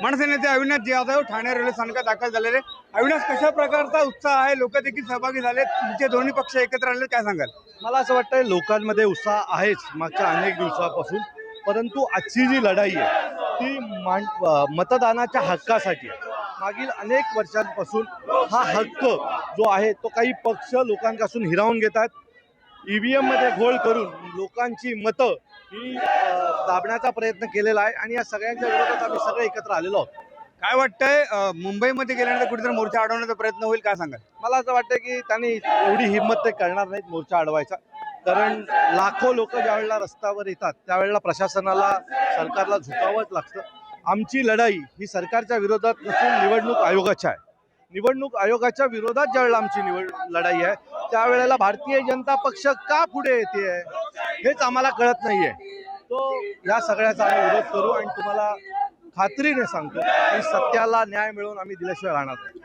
मनसे नेते अविनाश जाधव ठाणे रेल्वे स्थानकात दाखल झालेले. अविनाश, कशा प्रकारचा उत्साह आहे? लोक देखील सहभागी झाले, तुमचे दोन्ही पक्ष एकत्र आले, काय सांगाल? मला असं वाटतं लोकांमध्ये उत्साह आहेच मागच्या अनेक दिवसापासून, परंतु आजची जी लढाई आहे ती मतदानाच्या हक्कासाठी आहे. मागील अनेक वर्षांपासून हा हक्क जो आहे तो काही पक्ष लोकांपासून हिरावून घेतात. EVM मध्ये घोळ करून लोकांची मतं ही दाबण्याचा प्रयत्न केलेला आहे आणि या सगळ्यांच्या विरोधात आम्ही सगळे एकत्र आलेलो आहोत. काय वाटतंय, मुंबईमध्ये गेल्यानंतर कुठेतरी मोर्चा अडवण्याचा प्रयत्न होईल, काय सांगाल? मला असं वाटतं की त्यांनी एवढी हिंमत ते करणार नाहीत मोर्चा अडवायचा, कारण लाखो लोक ज्या वेळेला रस्त्यावर येतात त्यावेळेला प्रशासनाला सरकारला झुकावंच लागतं. आमची लढाई ही सरकारच्या विरोधात नसून निवडणूक आयोगाच्या आहे. निवडणूक आयोगाच्या विरोधात ज्यावेळेला आमची लढाई आहे त्यावेळेला भारतीय जनता पक्ष का पुढे येते हेच आम्हाला कळत नाहीये. तो या सगळ्याचा आम्ही विरोध करू आणि तुम्हाला खात्रीने सांगतो की सत्याला न्याय मिळवून आम्ही दिल्याशिवाय राहणार नाही.